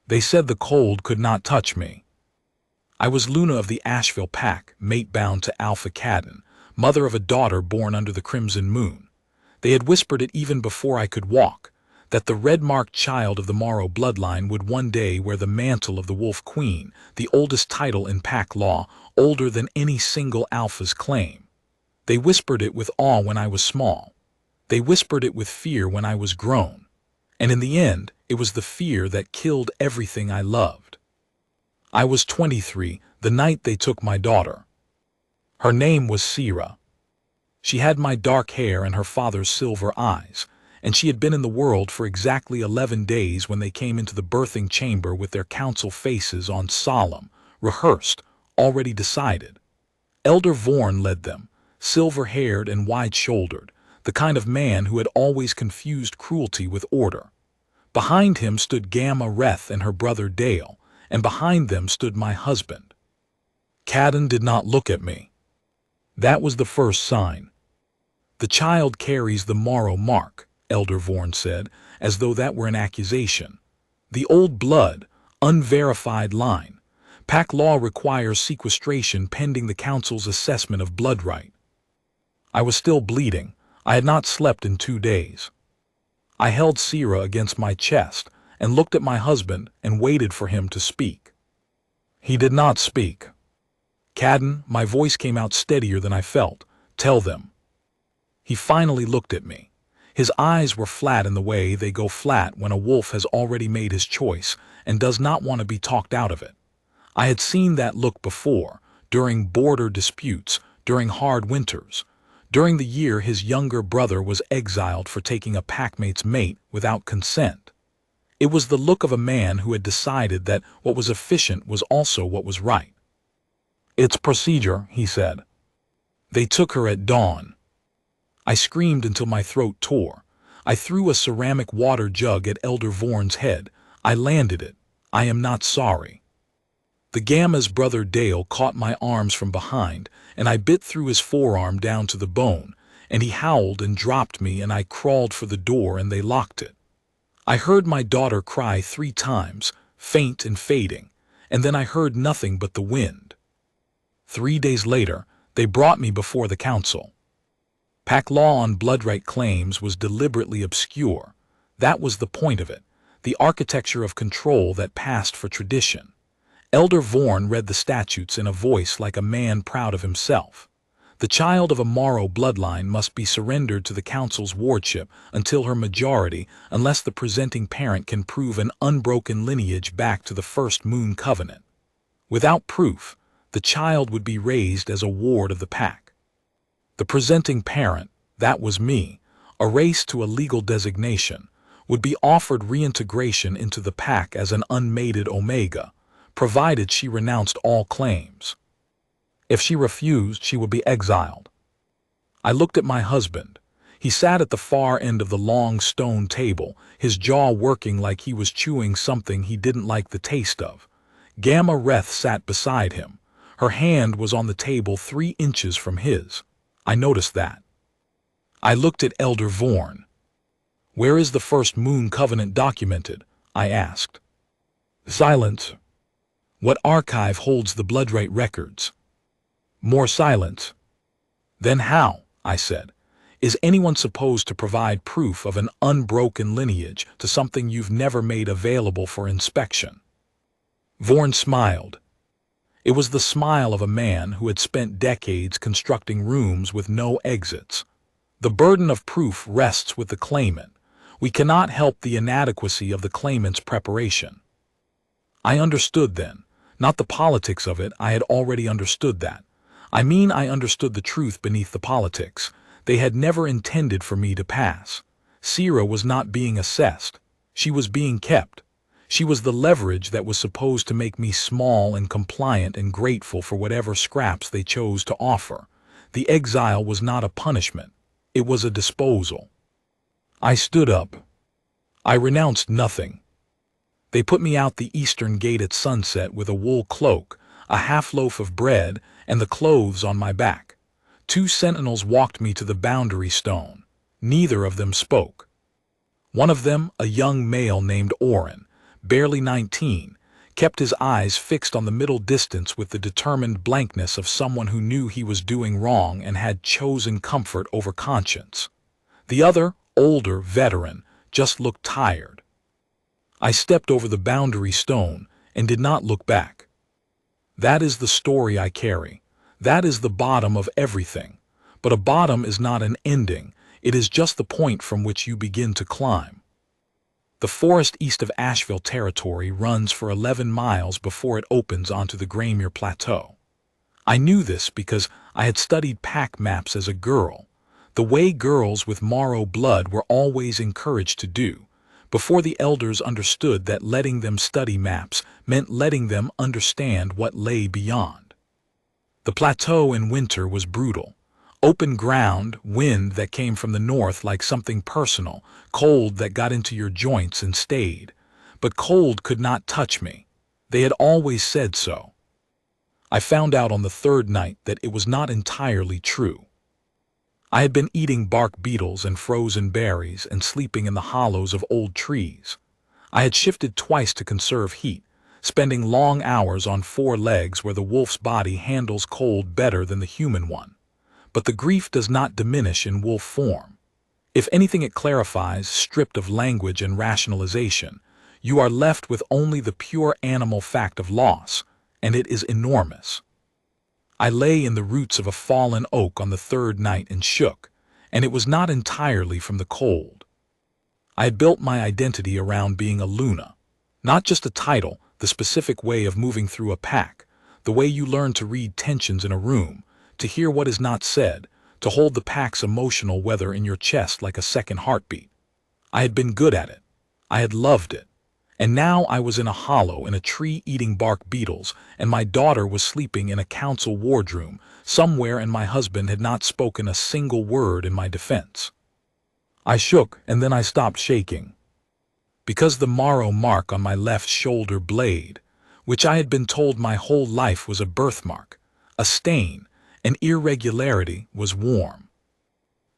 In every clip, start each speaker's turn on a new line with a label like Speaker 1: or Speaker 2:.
Speaker 1: They said the cold could not touch me. I was Luna of the Asheville pack, mate-bound to Alpha Cadden, mother of a daughter born under the crimson moon. They had whispered it even before I could walk, that the red-marked child of the Morrow bloodline would one day wear the mantle of the Wolf Queen, the oldest title in pack law, older than any single Alpha's claim. They whispered it with awe when I was small. They whispered it with fear when I was grown. And in the end, it was the fear that killed everything I loved. I was 23, the night they took my daughter. Her name was Sira. She had my dark hair and her father's silver eyes, and she had been in the world for exactly 11 days when they came into the birthing chamber with their council faces on solemn, rehearsed, already decided. Elder Vorn led them, silver-haired and wide-shouldered, the kind of man who had always confused cruelty with order. Behind him stood Gamma Reth and her brother Dale, and behind them stood my husband. Cadden did not look at me. That was the first sign. The child carries the Morrow mark, Elder Vorn said, as though that were an accusation. The old blood, unverified line. Pack law requires sequestration pending the council's assessment of blood right. I was still bleeding. I had not slept in 2 days. I held Sira against my chest and looked at my husband and waited for him to speak. He did not speak. Cadden, my voice came out steadier than I felt. Tell them. He finally looked at me. His eyes were flat in the way they go flat when a wolf has already made his choice and does not want to be talked out of it. I had seen that look before, during border disputes, during hard winters, during the year his younger brother was exiled for taking a packmate's mate without consent. It was the look of a man who had decided that what was efficient was also what was right. It's procedure, he said. They took her at dawn. I screamed until my throat tore. I threw a ceramic water jug at Elder Vorn's head. I landed it. I am not sorry. The Gamma's brother Dale caught my arms from behind, and I bit through his forearm down to the bone, and he howled and dropped me, and I crawled for the door and they locked it. I heard my daughter cry 3 times, faint and fading, and then I heard nothing but the wind. 3 days later, they brought me before the council. Pack law on blood right claims was deliberately obscure. That was the point of it, the architecture of control that passed for tradition. Elder Vorn read the statutes in a voice like a man proud of himself. The child of a Morrow bloodline must be surrendered to the council's wardship until her majority, unless the presenting parent can prove an unbroken lineage back to the first Moon Covenant. Without proof, the child would be raised as a ward of the pack. The presenting parent, that was me, erased to a legal designation, would be offered reintegration into the pack as an unmated Omega, provided she renounced all claims. If she refused, she would be exiled. I looked at my husband. He sat at the far end of the long stone table, his jaw working like he was chewing something he didn't like the taste of. Gamma Reth sat beside him. Her hand was on the table 3 inches from his. I noticed that. I looked at Elder Vorn. Where is the first Moon Covenant documented? I asked. Silence. What archive holds the bloodright records? More silence. Then how, I said, is anyone supposed to provide proof of an unbroken lineage to something you've never made available for inspection? Vorn smiled. It was the smile of a man who had spent decades constructing rooms with no exits. The burden of proof rests with the claimant. We cannot help the inadequacy of the claimant's preparation. I understood then. Not the politics of it, I had already understood that. I mean, I understood the truth beneath the politics. They had never intended for me to pass. Sira was not being assessed. She was being kept. She was the leverage that was supposed to make me small and compliant and grateful for whatever scraps they chose to offer. The exile was not a punishment. It was a disposal. I stood up. I renounced nothing. They put me out the eastern gate at sunset with a wool cloak, a half-loaf of bread, and the clothes on my back. 2 sentinels walked me to the boundary stone. Neither of them spoke. One of them, a young male named Orin, barely 19, kept his eyes fixed on the middle distance with the determined blankness of someone who knew he was doing wrong and had chosen comfort over conscience. The other, older veteran, just looked tired. I stepped over the boundary stone and did not look back. That is the story I carry. That is the bottom of everything. But a bottom is not an ending, it is just the point from which you begin to climb. The forest east of Asheville Territory runs for 11 miles before it opens onto the Graymere Plateau. I knew this because I had studied pack maps as a girl, the way girls with Moro blood were always encouraged to do, before the elders understood that letting them study maps meant letting them understand what lay beyond. The plateau in winter was brutal. Open ground, wind that came from the north like something personal, cold that got into your joints and stayed. But cold could not touch me. They had always said so. I found out on the third night that it was not entirely true. I had been eating bark beetles and frozen berries and sleeping in the hollows of old trees. I had shifted twice to conserve heat, spending long hours on 4 legs where the wolf's body handles cold better than the human one. But the grief does not diminish in wolf form. If anything, it clarifies, stripped of language and rationalization. You are left with only the pure animal fact of loss, and it is enormous. I lay in the roots of a fallen oak on the third night and shook, and it was not entirely from the cold. I had built my identity around being a Luna. Not just a title, the specific way of moving through a pack, the way you learn to read tensions in a room, to hear what is not said, to hold the pack's emotional weather in your chest like a second heartbeat. I had been good at it. I had loved it. And now I was in a hollow in a tree eating bark beetles, and my daughter was sleeping in a council wardroom somewhere, and my husband had not spoken a single word in my defense. I shook, and then I stopped shaking. Because the Moro mark on my left shoulder blade, which I had been told my whole life was a birthmark, a stain, an irregularity, was warm.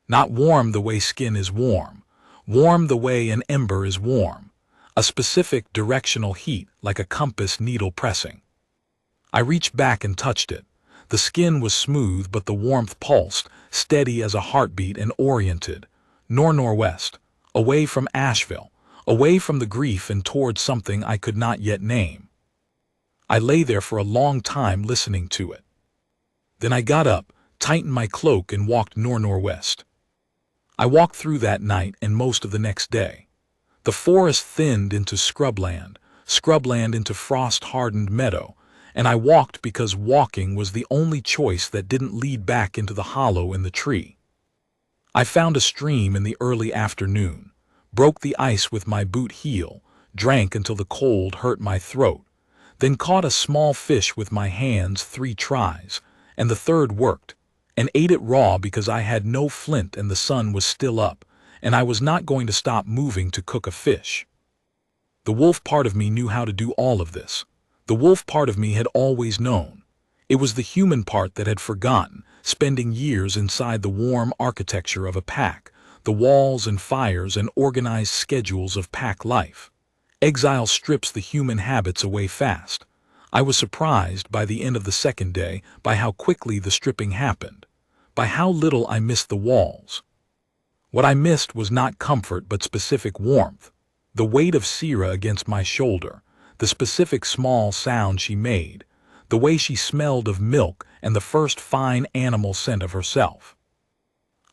Speaker 1: Not warm the way skin is warm, warm the way an ember is warm. A specific directional heat like a compass needle pressing. I reached back and touched it. The skin was smooth, but the warmth pulsed, steady as a heartbeat and oriented, northwest, away from Asheville, away from the grief and towards something I could not yet name. I lay there for a long time listening to it. Then I got up, tightened my cloak and walked northwest. I walked through that night and most of the next day. The forest thinned into scrubland into frost-hardened meadow, and I walked because walking was the only choice that didn't lead back into the hollow in the tree. I found a stream in the early afternoon, broke the ice with my boot heel, drank until the cold hurt my throat, then caught a small fish with my hands 3 tries, and the third worked, and ate it raw because I had no flint and the sun was still up, and I was not going to stop moving to cook a fish. The wolf part of me knew how to do all of this. The wolf part of me had always known. It was the human part that had forgotten, spending years inside the warm architecture of a pack, the walls and fires and organized schedules of pack life. Exile strips the human habits away fast. I was surprised by the end of the second day by how quickly the stripping happened, by how little I missed the walls. What I missed was not comfort but specific warmth, the weight of Sierra against my shoulder, the specific small sound she made, the way she smelled of milk and the first fine animal scent of herself.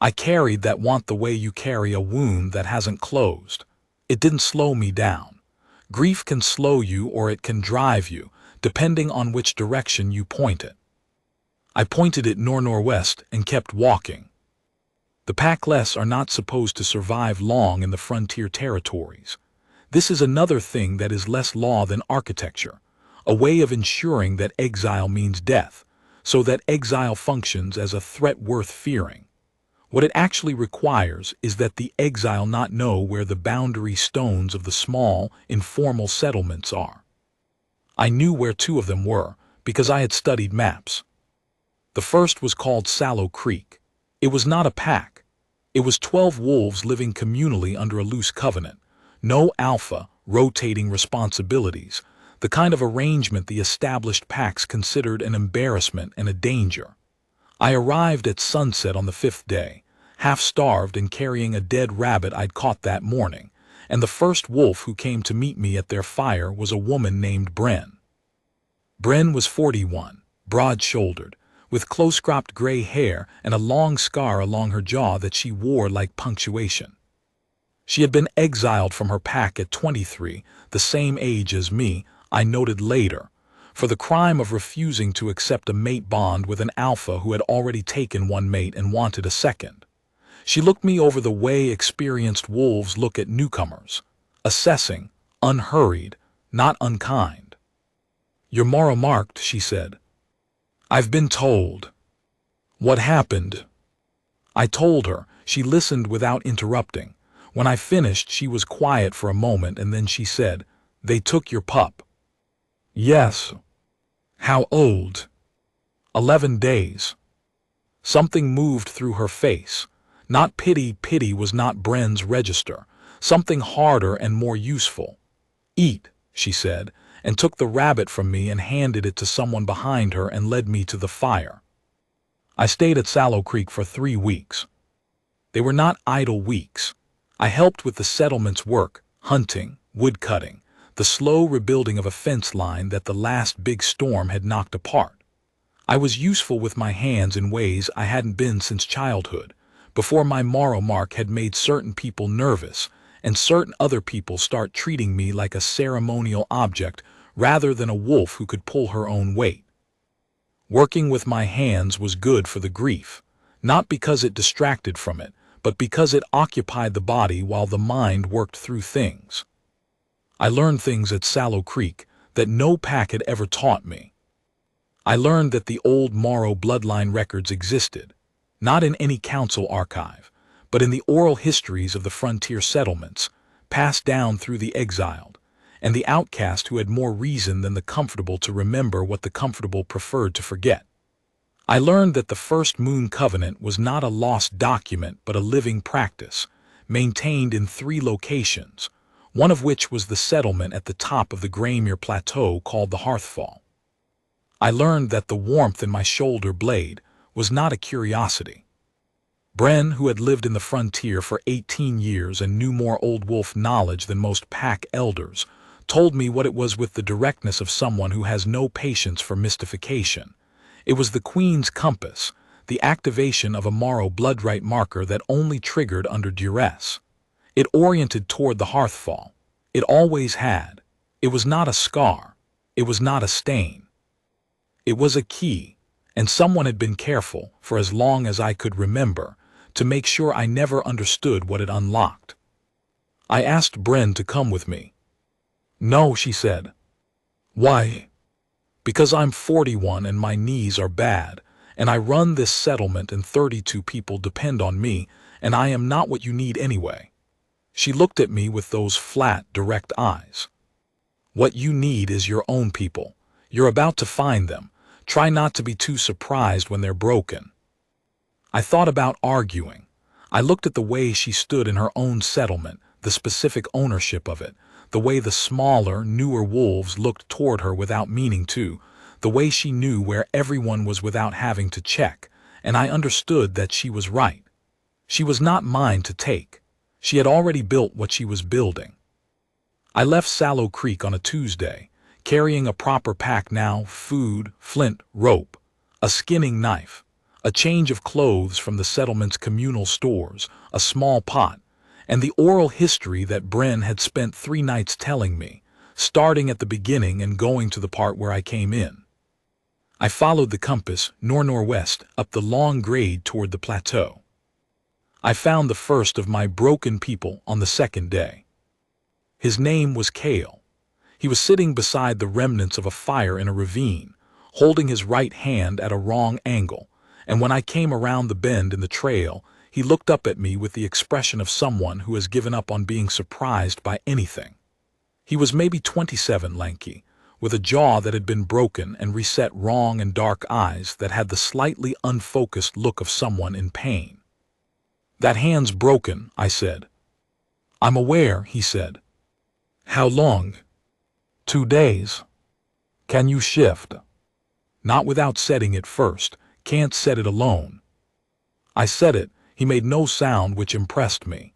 Speaker 1: I carried that want the way you carry a wound that hasn't closed. It didn't slow me down. Grief can slow you or it can drive you, depending on which direction you point it. I pointed it northwest and kept walking. The packless are not supposed to survive long in the frontier territories. This is another thing that is less law than architecture, a way of ensuring that exile means death, so that exile functions as a threat worth fearing. What it actually requires is that the exile not know where the boundary stones of the small, informal settlements are. I knew where 2 of them were because I had studied maps. The first was called Sallow Creek. It was not a pack. It was 12 wolves living communally under a loose covenant. No alpha, rotating responsibilities, the kind of arrangement the established packs considered an embarrassment and a danger. I arrived at sunset on the 5th day, half-starved and carrying a dead rabbit I'd caught that morning, and the first wolf who came to meet me at their fire was a woman named Bren. Bren was 41, broad-shouldered, with close-cropped gray hair and a long scar along her jaw that she wore like punctuation. She had been exiled from her pack at 23, the same age as me, I noted later, for the crime of refusing to accept a mate bond with an alpha who had already taken one mate and wanted a second. She looked me over the way experienced wolves look at newcomers, assessing, unhurried, not unkind. "You're Mara marked," she said. "I've been told." "What happened?" I told her. She listened without interrupting. When I finished, she was quiet for a moment and then she said, "They took your pup." "Yes." "How old?" 11 days. Something moved through her face. Not pity, pity was not Bren's register. Something harder and more useful. "Eat," she said, and took the rabbit from me and handed it to someone behind her and led me to the fire. I stayed at Sallow Creek for 3 weeks. They were not idle weeks. I helped with the settlement's work, hunting, woodcutting, the slow rebuilding of a fence line that the last big storm had knocked apart. I was useful with my hands in ways I hadn't been since childhood, before my morrow mark had made certain people nervous, and certain other people start treating me like a ceremonial object rather than a wolf who could pull her own weight. Working with my hands was good for the grief, not because it distracted from it, but because it occupied the body while the mind worked through things. I learned things at Sallow Creek that no pack had ever taught me. I learned that the old Morrow bloodline records existed, not in any council archive, but in the oral histories of the frontier settlements, passed down through the exiled, and the outcast who had more reason than the comfortable to remember what the comfortable preferred to forget. I learned that the First Moon Covenant was not a lost document but a living practice, maintained in 3 locations, one of which was the settlement at the top of the Graymere Plateau called the Hearthfall. I learned that the warmth in my shoulder blade was not a curiosity. Bren, who had lived in the frontier for 18 years and knew more Old Wolf knowledge than most pack elders, told me what it was with the directness of someone who has no patience for mystification. It was the Queen's compass, the activation of a Morrow bloodright marker that only triggered under duress. It oriented toward the Hearthfall. It always had. It was not a scar. It was not a stain. It was a key, and someone had been careful, for as long as I could remember, to make sure I never understood what it unlocked. I asked Bren to come with me. "No," she said. "Why?" "Because I'm 41 and my knees are bad, and I run this settlement and 32 people depend on me, and I am not what you need anyway." She looked at me with those flat, direct eyes. "What you need is your own people. You're about to find them. Try not to be too surprised when they're broken." I thought about arguing. I looked at the way she stood in her own settlement, the specific ownership of it, the way the smaller, newer wolves looked toward her without meaning to, the way she knew where everyone was without having to check, and I understood that she was right. She was not mine to take. She had already built what she was building. I left Sallow Creek on a Tuesday, carrying a proper pack now, food, flint, rope, a skinning knife, a change of clothes from the settlement's communal stores, a small pot, and the oral history that Bren had spent 3 nights telling me, starting at the beginning and going to the part where I came in. I followed the compass, northwest, up the long grade toward the plateau. I found the first of my broken people on the 2nd day. His name was Kale. He was sitting beside the remnants of a fire in a ravine, holding his right hand at a wrong angle, and when I came around the bend in the trail, he looked up at me with the expression of someone who has given up on being surprised by anything. He was maybe 27, lanky, with a jaw that had been broken and reset wrong and dark eyes that had the slightly unfocused look of someone in pain. "That hand's broken," I said. "I'm aware," he said. How long? 2 days. Can you shift? Not without setting it first. Can't set it alone. I set it. He made no sound, which impressed me.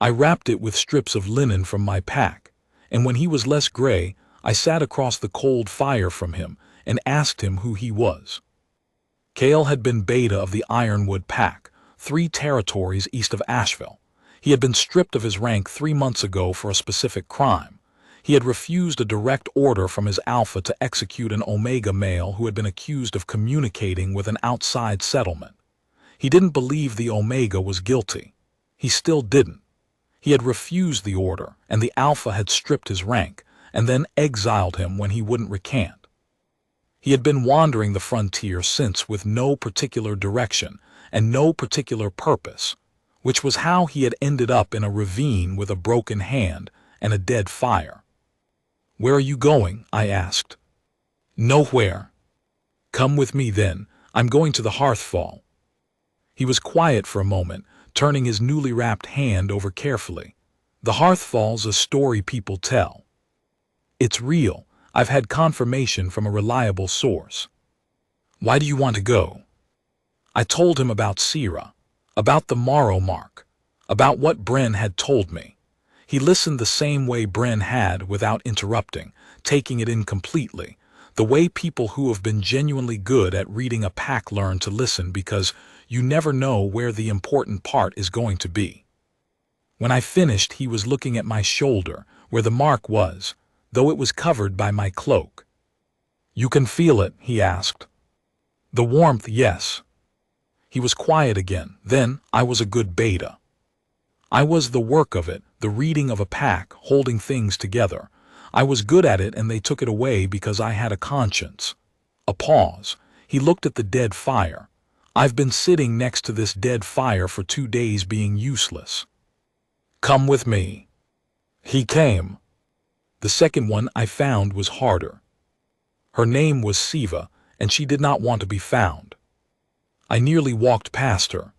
Speaker 1: I wrapped it with strips of linen from my pack, and when he was less gray, I sat across the cold fire from him and asked him who he was. Cale had been beta of the Ironwood Pack, 3 territories east of Asheville. He had been stripped of his rank 3 months ago for a specific crime. He had refused a direct order from his alpha to execute an Omega male who had been accused of communicating with an outside settlement. He didn't believe the Omega was guilty. He still didn't. He had refused the order, and the alpha had stripped his rank, and then exiled him when he wouldn't recant. He had been wandering the frontier since, with no particular direction and no particular purpose, which was how he had ended up in a ravine with a broken hand and a dead fire. "Where are you going?" I asked. "Nowhere." "Come with me then. I'm going to the Hearthfall." He was quiet for a moment, turning his newly wrapped hand over carefully. "The Hearthfall's a story people tell. It's real. I've had confirmation from a reliable source." "Why do you want to go?" I told him about Sierra, about the Morrow Mark, about what Bren had told me. He listened the same way Bren had, without interrupting, taking it in completely, the way people who have been genuinely good at reading a pack learn to listen, because you never know where the important part is going to be. When I finished, he was looking at my shoulder, where the mark was, though it was covered by my cloak. "You can feel it?" he asked. "The warmth, yes." He was quiet again. "Then I was a good beta. I was the work of it, the reading of a pack, holding things together. I was good at it, and they took it away because I had a conscience." A pause. He looked at the dead fire. "I've been sitting next to this dead fire for 2 days being useless. Come with me." He came. The second one I found was harder. Her name was Siva, and she did not want to be found. I nearly walked past her.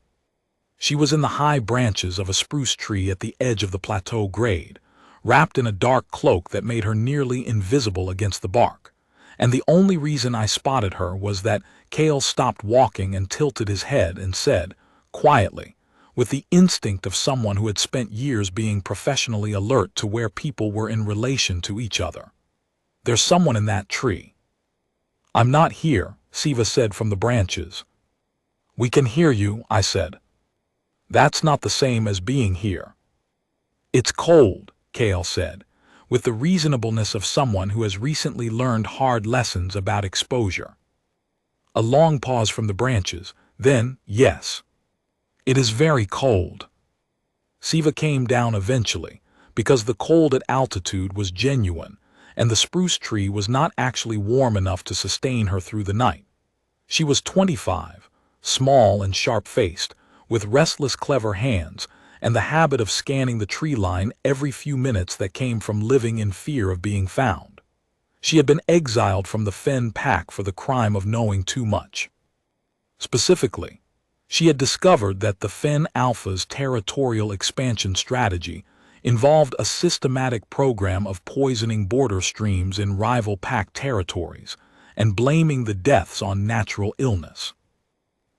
Speaker 1: She was in the high branches of a spruce tree at the edge of the plateau grade, wrapped in a dark cloak that made her nearly invisible against the bark. And the only reason I spotted her was that Cale stopped walking and tilted his head and said, quietly, with the instinct of someone who had spent years being professionally alert to where people were in relation to each other, "There's someone in that tree." "I'm not here," Siva said from the branches. "We can hear you," I said. "That's not the same as being here." "It's cold," Cale said, with the reasonableness of someone who has recently learned hard lessons about exposure. A long pause from the branches, then, "Yes. It is very cold." Siva came down eventually, because the cold at altitude was genuine, and the spruce tree was not actually warm enough to sustain her through the night. She was 25, small and sharp-faced, with restless, clever hands, and the habit of scanning the tree line every few minutes that came from living in fear of being found. She had been exiled from the Fen Pack for the crime of knowing too much. Specifically, she had discovered that the Fen Alpha's territorial expansion strategy involved a systematic program of poisoning border streams in rival pack territories and blaming the deaths on natural illness.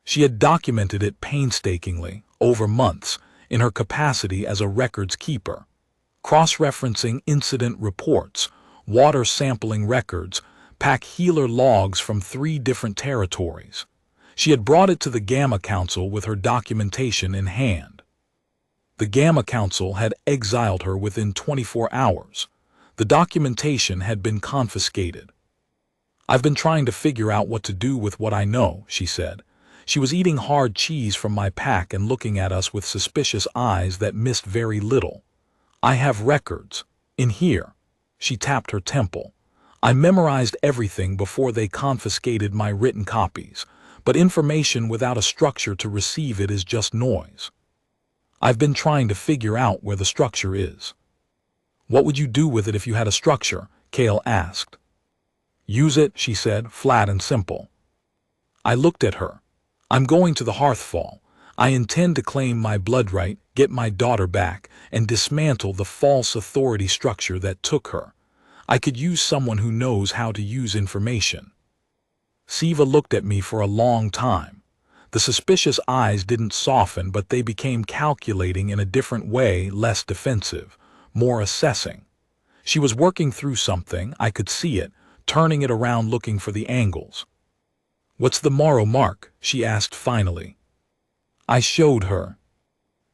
Speaker 1: She had documented it painstakingly, over months, in her capacity as a records keeper, cross-referencing incident reports, water sampling records, pack healer logs from 3 different territories. She had brought it to the Gamma Council with her documentation in hand. The Gamma Council had exiled her within 24 hours. The documentation had been confiscated. "I've been trying to figure out what to do with what I know," she said. She was eating hard cheese from my pack and looking at us with suspicious eyes that missed very little. "I have records. In here." She tapped her temple. "I memorized everything before they confiscated my written copies, but information without a structure to receive it is just noise. I've been trying to figure out where the structure is." "What would you do with it if you had a structure?" Cale asked. "Use it," she said, flat and simple. I looked at her. "I'm going to the Hearthfall. I intend to claim my blood right, get my daughter back, and dismantle the false authority structure that took her. I could use someone who knows how to use information." Siva looked at me for a long time. The suspicious eyes didn't soften, but they became calculating in a different way, less defensive, more assessing. She was working through something, I could see it, turning it around looking for the angles. "What's the Morrow mark?" she asked finally. I showed her.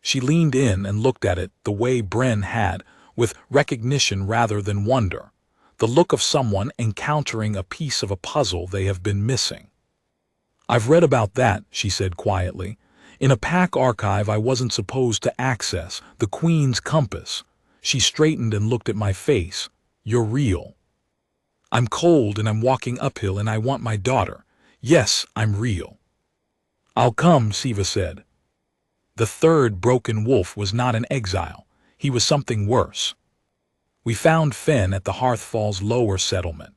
Speaker 1: She leaned in and looked at it the way Bren had, with recognition rather than wonder, the look of someone encountering a piece of a puzzle they have been missing. "I've read about that," she said quietly. "In a pack archive I wasn't supposed to access, the Queen's compass." She straightened and looked at my face. "You're real." "I'm cold and I'm walking uphill and I want my daughter. Yes, I'm real." "I'll come," Siva said. The third broken wolf was not an exile. He was something worse. We found Fen at the Hearthfall's lower settlement,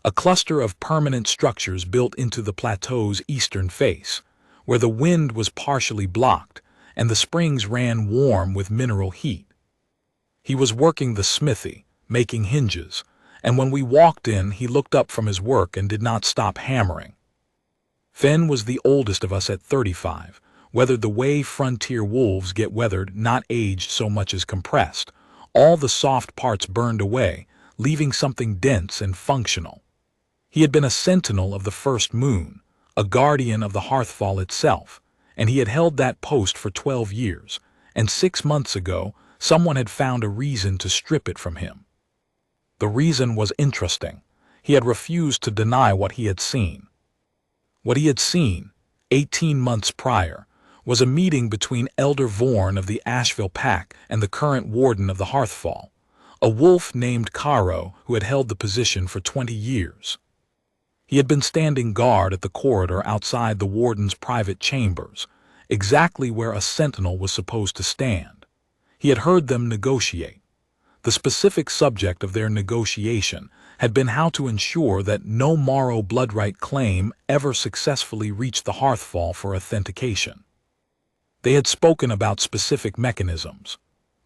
Speaker 1: a cluster of permanent structures built into the plateau's eastern face, where the wind was partially blocked and the springs ran warm with mineral heat. He was working the smithy, making hinges, and when we walked in he looked up from his work and did not stop hammering. Fen was the oldest of us at 35, weathered the way frontier wolves get weathered, not aged so much as compressed. All the soft parts burned away, leaving something dense and functional. He had been a sentinel of the first moon, a guardian of the Hearthfall itself, and he had held that post for 12 years, and 6 months ago someone had found a reason to strip it from him. The reason was interesting. He had refused to deny what he had seen. What he had seen, 18 months prior, was a meeting between Elder Vorn of the Asheville Pack and the current warden of the Hearthfall, a wolf named Caro who had held the position for 20 years. He had been standing guard at the corridor outside the warden's private chambers, exactly where a sentinel was supposed to stand. He had heard them negotiate. The specific subject of their negotiation had been how to ensure that no Morrow bloodright claim ever successfully reached the Hearthfall for authentication. They had spoken about specific mechanisms: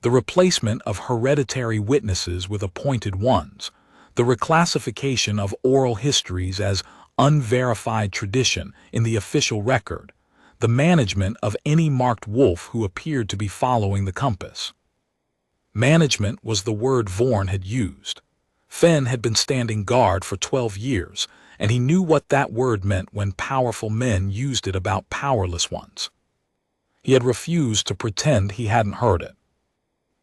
Speaker 1: the replacement of hereditary witnesses with appointed ones, the reclassification of oral histories as unverified tradition in the official record, the management of any marked wolf who appeared to be following the compass. Management was the word Vorn had used. Fen had been standing guard for 12 years, and he knew what that word meant when powerful men used it about powerless ones. He had refused to pretend he hadn't heard it.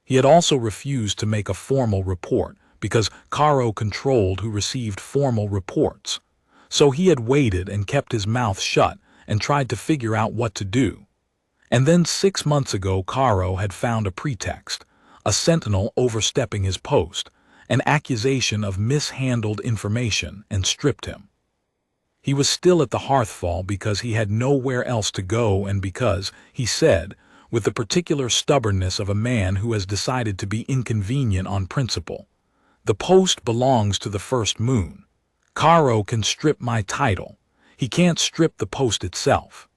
Speaker 1: He had also refused to make a formal report, because Caro controlled who received formal reports. So he had waited and kept his mouth shut and tried to figure out what to do. And then 6 months ago Caro had found a pretext, a sentinel overstepping his post, an accusation of mishandled information, and stripped him. He was still at the Hearthfall because he had nowhere else to go, and because, he said, with the particular stubbornness of a man who has decided to be inconvenient on principle, "The post belongs to the first moon. Caro can strip my title. He can't strip the post itself."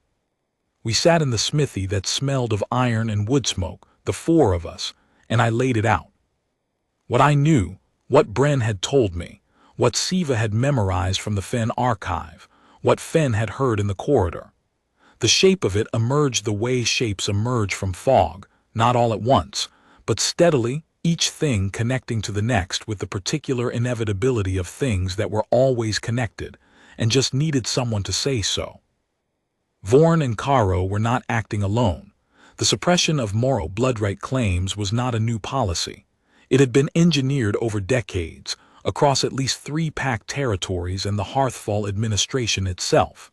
Speaker 1: We sat in the smithy that smelled of iron and wood smoke, the 4 of us, and I laid it out. What I knew, what Bren had told me, what Siva had memorized from the Fen archive, what Fen had heard in the corridor. The shape of it emerged the way shapes emerge from fog, not all at once, but steadily, each thing connecting to the next with the particular inevitability of things that were always connected and just needed someone to say so. Vorn and Caro were not acting alone. The suppression of Morrow bloodright claims was not a new policy. It had been engineered over decades, across at least 3 pack territories and the Hearthfall administration itself.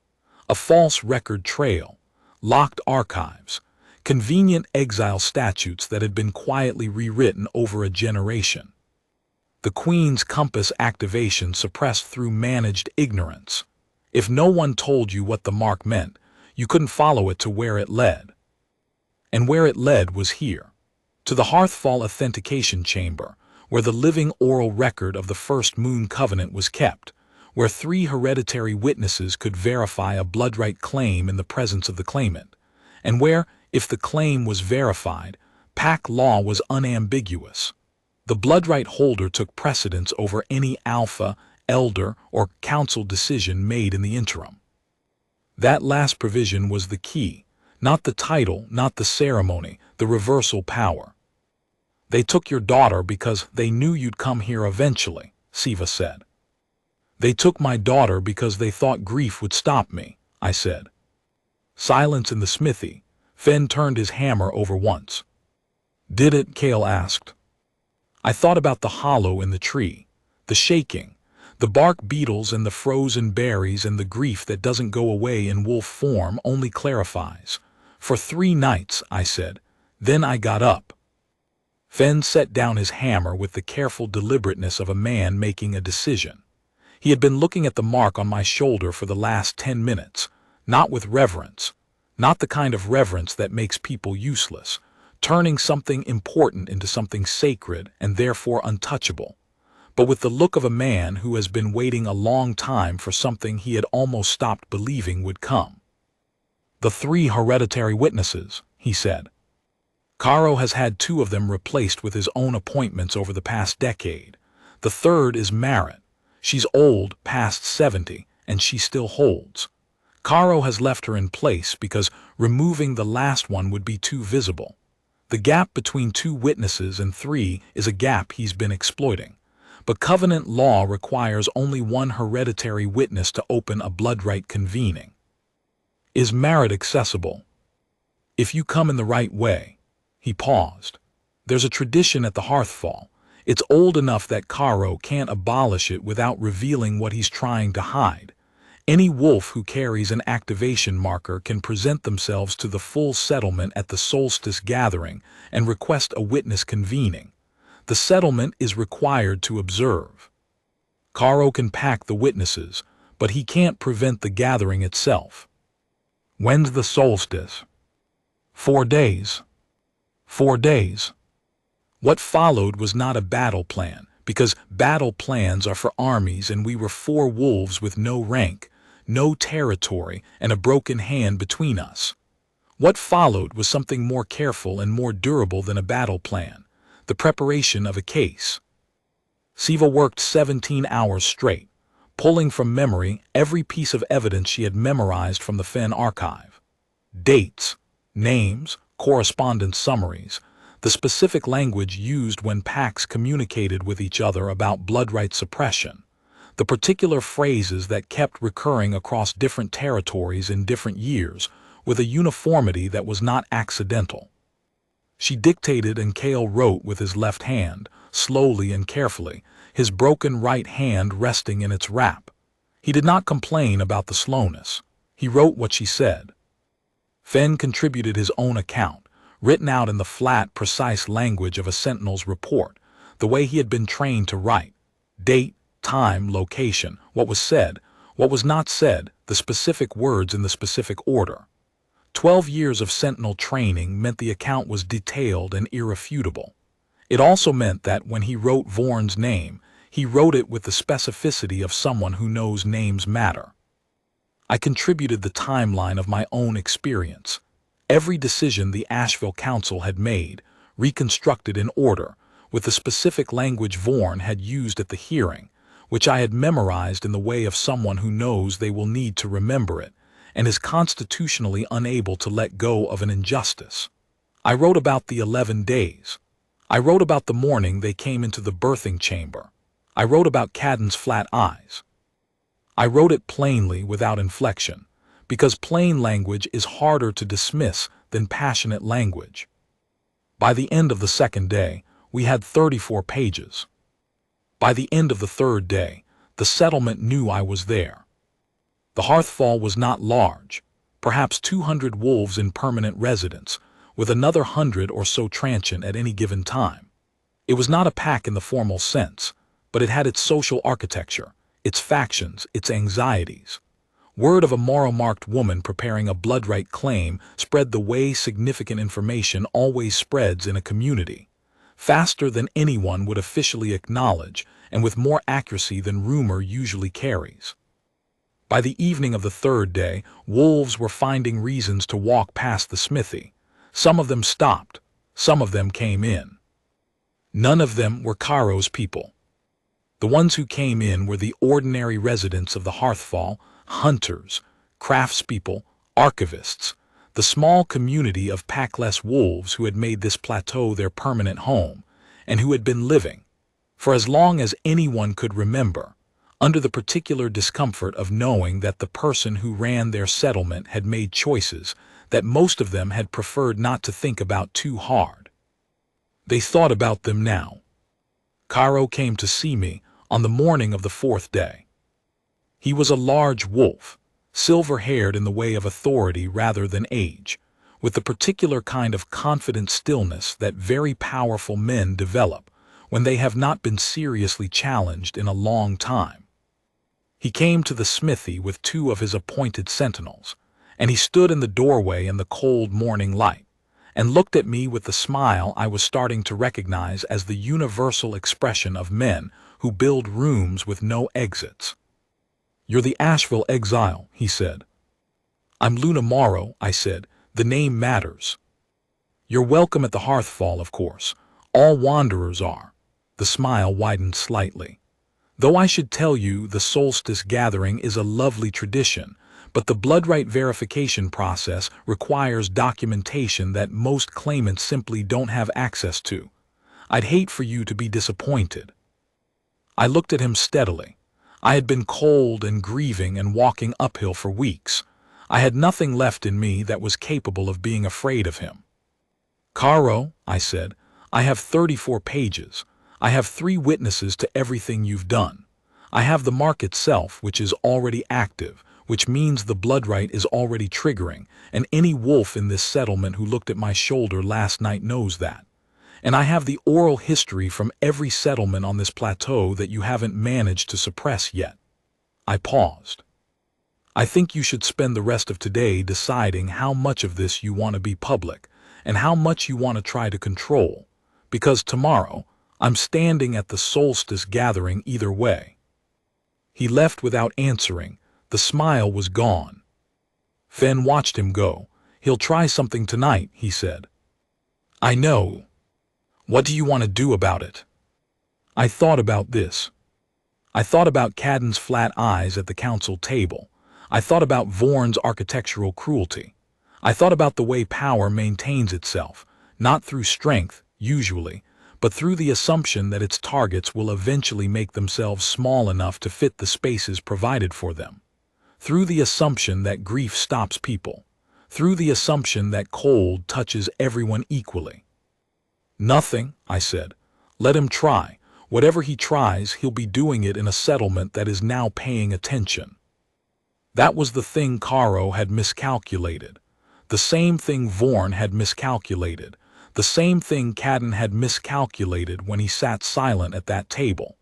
Speaker 1: A false record trail, locked archives, convenient exile statutes that had been quietly rewritten over a generation. The Queen's compass activation suppressed through managed ignorance. If no one told you what the mark meant, you couldn't follow it to where it led. And where it led was here, to the Hearthfall authentication chamber, where the living oral record of the First Moon Covenant was kept, where 3 hereditary witnesses could verify a bloodright claim in the presence of the claimant, and where, if the claim was verified, pack law was unambiguous. The blood right holder took precedence over any alpha, elder, or council decision made in the interim. That last provision was the key, not the title, not the ceremony, the reversal power. They took your daughter because they knew you'd come here eventually, Siva said. They took my daughter because they thought grief would stop me, I said. Silence in the smithy. Fen turned his hammer over once. Did it? Kale asked. I thought about the hollow in the tree, the shaking, the bark beetles and the frozen berries, and the grief that doesn't go away in wolf form, only clarifies. For 3 nights, I said. Then I got up. Fen set down his hammer with the careful deliberateness of a man making a decision. He had been looking at the mark on my shoulder for the last 10 minutes, not with reverence, not the kind of reverence that makes people useless, turning something important into something sacred and therefore untouchable, but with the look of a man who has been waiting a long time for something he had almost stopped believing would come. The 3 hereditary witnesses, he said. Caro has had 2 of them replaced with his own appointments over the past decade. The 3rd is Marit. She's old, past 70, and she still holds. Caro has left her in place because removing the last one would be too visible. The gap between 2 witnesses and 3 is a gap he's been exploiting. But covenant law requires only 1 hereditary witness to open a blood right convening. Is Marit accessible? If you come in the right way. He paused. There's a tradition at the Hearthfall. It's old enough that Caro can't abolish it without revealing what he's trying to hide. Any wolf who carries an activation marker can present themselves to the full settlement at the solstice gathering and request a witness convening. The settlement is required to observe. Caro can pack the witnesses, but he can't prevent the gathering itself. When's the solstice? 4 days. 4 days. What followed was not a battle plan, because battle plans are for armies, and we were 4 wolves with no rank, no territory, and a broken hand between us. What followed was something more careful and more durable than a battle plan, the preparation of a case. Siva worked 17 hours straight, pulling from memory every piece of evidence she had memorized from the Fen archive. Dates, names, correspondence summaries, the specific language used when packs communicated with each other about blood right suppression, the particular phrases that kept recurring across different territories in different years with a uniformity that was not accidental. She dictated and Kale wrote with his left hand, slowly and carefully, his broken right hand resting in its wrap. He did not complain about the slowness. He wrote what she said. Fen contributed his own account, written out in the flat, precise language of a sentinel's report, the way he had been trained to write. Date, time, location, what was said, what was not said, the specific words in the specific order. 12 years of sentinel training meant the account was detailed and irrefutable. It also meant that when he wrote Vorn's name, he wrote it with the specificity of someone who knows names matter. I contributed the timeline of my own experience. Every decision the Asheville Council had made, reconstructed in order, with the specific language Vorn had used at the hearing, which I had memorized in the way of someone who knows they will need to remember it, and is constitutionally unable to let go of an injustice. I wrote about the 11 days. I wrote about the morning they came into the birthing chamber. I wrote about Cadden's flat eyes. I wrote it plainly without inflection, because plain language is harder to dismiss than passionate language. By the end of the 2nd day, we had 34 pages. By the end of the 3rd day, the settlement knew I was there. The Hearthfall was not large, perhaps 200 wolves in permanent residence, with another 100 or so transient at any given time. It was not a pack in the formal sense, but it had its social architecture, its factions, its anxieties. Word of a morrow-marked woman preparing a blood right claim spread the way significant information always spreads in a community, faster than anyone would officially acknowledge and with more accuracy than rumor usually carries. By the evening of the third day, wolves were finding reasons to walk past the smithy. Some of them stopped, some of them came in. None of them were Caro's people. The ones who came in were the ordinary residents of the Hearthfall, hunters, craftspeople, archivists, the small community of packless wolves who had made this plateau their permanent home, and who had been living, for as long as anyone could remember, under the particular discomfort of knowing that the person who ran their settlement had made choices that most of them had preferred not to think about too hard. They thought about them now. Caro came to see me on the morning of the fourth day. He was a large wolf, silver-haired in the way of authority rather than age, with the particular kind of confident stillness that very powerful men develop when they have not been seriously challenged in a long time. He came to the smithy with two of his appointed sentinels, and he stood in the doorway in the cold morning light, and looked at me with the smile I was starting to recognize as the universal expression of men who build rooms with no exits. "You're the Asheville exile," he said. "I'm Luna Morrow," I said. "The name matters." "You're welcome at the Hearthfall, of course. All wanderers are." The smile widened slightly. "Though I should tell you the solstice gathering is a lovely tradition, but the blood-right verification process requires documentation that most claimants simply don't have access to. I'd hate for you to be disappointed." I looked at him steadily. I had been cold and grieving and walking uphill for weeks. I had nothing left in me that was capable of being afraid of him. "Caro," I said, "I have 34 pages. I have 3 witnesses to everything you've done. I have the mark itself, which is already active, which means the blood-right is already triggering, and any wolf in this settlement who looked at my shoulder last night knows that. And I have the oral history from every settlement on this plateau that you haven't managed to suppress yet." I paused. "I think you should spend the rest of today deciding how much of this you want to be public and how much you want to try to control, because tomorrow I'm standing at the solstice gathering either way." He left without answering. The smile was gone. Fen watched him go. "He'll try something tonight," he said. "I know. What do you want to do about it?" I thought about this. I thought about Cadden's flat eyes at the council table. I thought about Vorn's architectural cruelty. I thought about the way power maintains itself, not through strength, usually, but through the assumption that its targets will eventually make themselves small enough to fit the spaces provided for them. Through the assumption that grief stops people. Through the assumption that cold touches everyone equally. "Nothing," I said. "Let him try. Whatever he tries, he'll be doing it in a settlement that is now paying attention." That was the thing Caro had miscalculated. The same thing Vorn had miscalculated. The same thing Cadden had miscalculated when he sat silent at that table.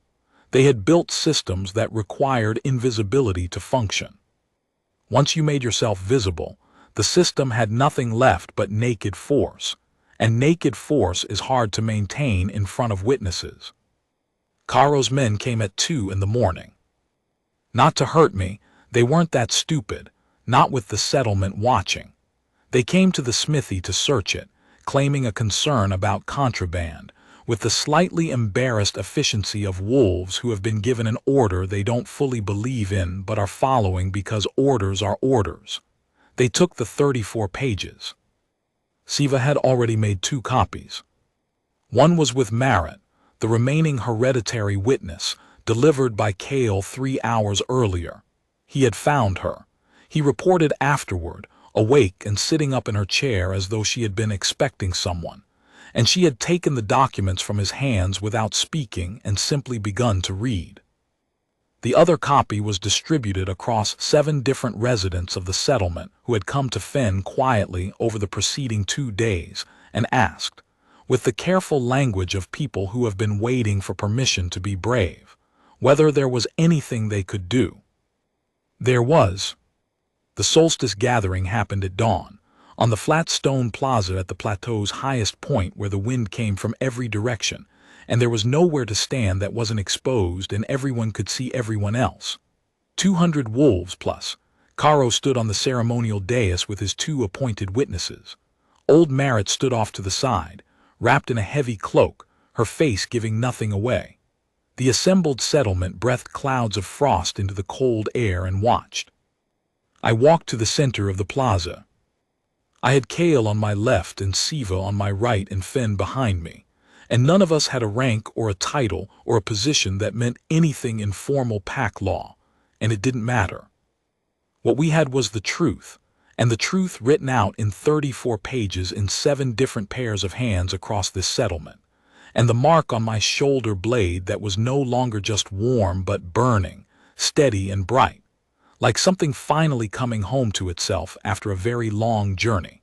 Speaker 1: They had built systems that required invisibility to function. Once you made yourself visible, the system had nothing left but naked force. And naked force is hard to maintain in front of witnesses. Caro's men came at 2 in the morning. Not to hurt me, they weren't that stupid, not with the settlement watching. They came to the smithy to search it, claiming a concern about contraband, with the slightly embarrassed efficiency of wolves who have been given an order they don't fully believe in but are following because orders are orders. They took the 34 pages. Siva had already made 2 copies. One was with Marat, the remaining hereditary witness, delivered by Kale 3 hours earlier. He had found her. He reported afterward, awake and sitting up in her chair as though she had been expecting someone, and she had taken the documents from his hands without speaking and simply begun to read. The other copy was distributed across 7 different residents of the settlement who had come to Fen quietly over the preceding 2 days and asked, with the careful language of people who have been waiting for permission to be brave, whether there was anything they could do. There was. The solstice gathering happened at dawn, on the flat stone plaza at the plateau's highest point where the wind came from every direction, and there was nowhere to stand that wasn't exposed and everyone could see everyone else. 200 wolves plus. Caro stood on the ceremonial dais with his 2 appointed witnesses. Old Marit stood off to the side, wrapped in a heavy cloak, her face giving nothing away. The assembled settlement breathed clouds of frost into the cold air and watched. I walked to the center of the plaza. I had Kale on my left and Siva on my right and Fen behind me, and none of us had a rank or a title or a position that meant anything in formal pack law, and it didn't matter. What we had was the truth, and the truth written out in 34 pages in 7 different pairs of hands across this settlement, and the mark on my shoulder blade that was no longer just warm but burning, steady and bright, like something finally coming home to itself after a very long journey.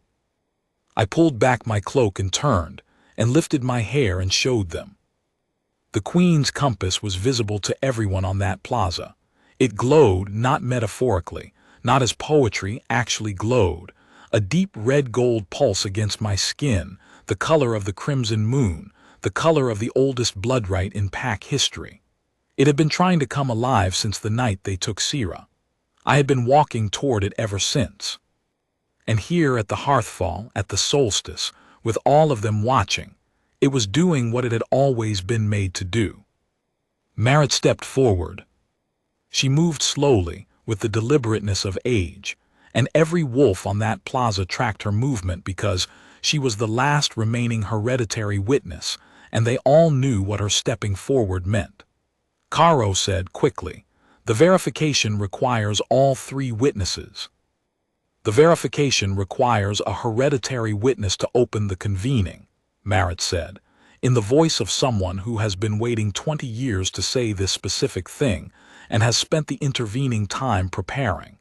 Speaker 1: I pulled back my cloak and turned, and lifted my hair and showed them. The Queen's compass was visible to everyone on that plaza. It glowed, not metaphorically, not as poetry actually glowed, a deep red-gold pulse against my skin, the color of the crimson moon, the color of the oldest blood rite in pack history. It had been trying to come alive since the night they took Syrah. I had been walking toward it ever since. And here at the Hearthfall, at the solstice, with all of them watching, it was doing what it had always been made to do. Marit stepped forward. She moved slowly, with the deliberateness of age, and every wolf on that plaza tracked her movement because she was the last remaining hereditary witness, and they all knew what her stepping forward meant. Caro said quickly, "The verification requires all 3 witnesses." "The verification requires a hereditary witness to open the convening," Marit said, in the voice of someone who has been waiting 20 years to say this specific thing and has spent the intervening time preparing.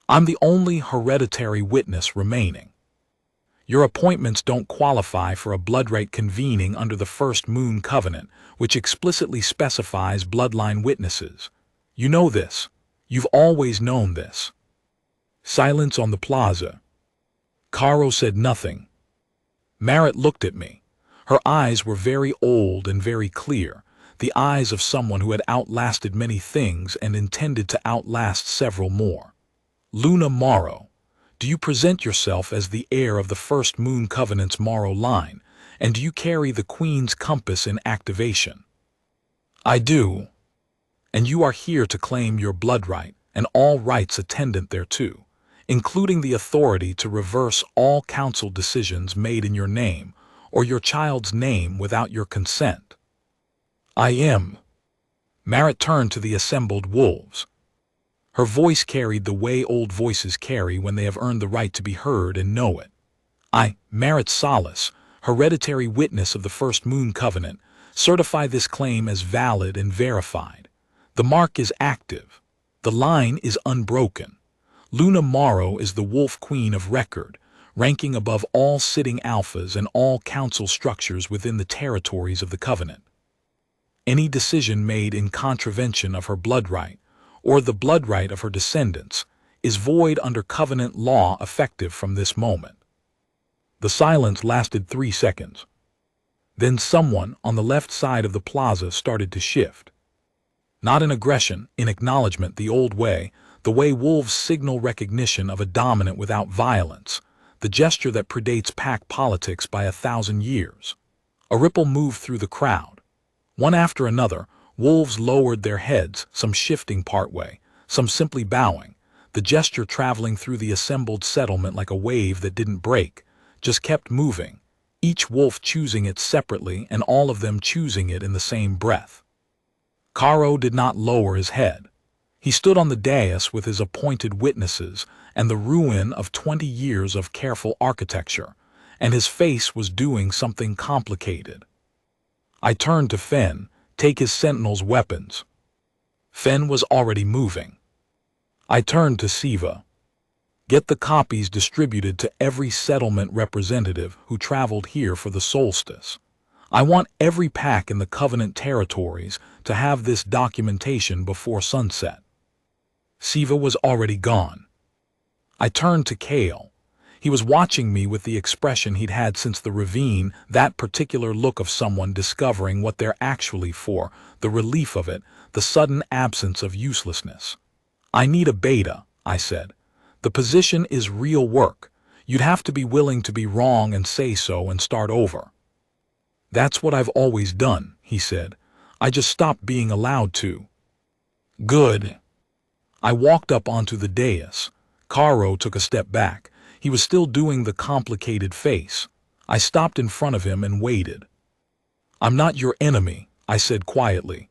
Speaker 1: "I'm the only hereditary witness remaining. Your appointments don't qualify for a bloodrite convening under the First Moon Covenant, which explicitly specifies bloodline witnesses. You know this. You've always known this." Silence on the plaza. Caro said nothing. Marit looked at me. Her eyes were very old and very clear, the eyes of someone who had outlasted many things and intended to outlast several more. "Luna Morrow, do you present yourself as the heir of the First Moon Covenant's Morrow line, and do you carry the Queen's compass in activation?" "I do. And you are here to claim your blood right and all rights attendant thereto, including the authority to reverse all council decisions made in your name or your child's name without your consent." "I am." Marit turned to the assembled wolves. Her voice carried the way old voices carry when they have earned the right to be heard and know it. "I, Marit Solace, hereditary witness of the First Moon Covenant, certify this claim as valid and verified. The mark is active. The line is unbroken. Luna Morrow is the Wolf Queen of record, ranking above all sitting alphas and all council structures within the territories of the Covenant. Any decision made in contravention of her blood right, or the blood right of her descendants, is void under Covenant law effective from this moment." The silence lasted 3 seconds. Then someone on the left side of the plaza started to shift. Not in aggression, in acknowledgement, the old way, the way wolves signal recognition of a dominant without violence, the gesture that predates pack politics by 1,000 years. A ripple moved through the crowd. One after another, wolves lowered their heads, some shifting partway, some simply bowing, the gesture traveling through the assembled settlement like a wave that didn't break, just kept moving, each wolf choosing it separately and all of them choosing it in the same breath. Caro did not lower his head. He stood on the dais with his appointed witnesses and the ruin of 20 years of careful architecture, and his face was doing something complicated. I turned to Fen, "Take his sentinel's weapons." Fen was already moving. I turned to Siva. "Get the copies distributed to every settlement representative who traveled here for the solstice. I want every pack in the Covenant territories to have this documentation before sunset." Siva was already gone. I turned to Kale. He was watching me with the expression he'd had since the ravine, that particular look of someone discovering what they're actually for, the relief of it, the sudden absence of uselessness. I need a beta, I said. The position is real work. You'd have to be willing to be wrong and say so and start over. That's what I've always done, he said. I just stopped being allowed to. Good. I walked up onto the dais. Caro took a step back. He was still doing the complicated face. I stopped in front of him and waited. I'm not your enemy, I said quietly.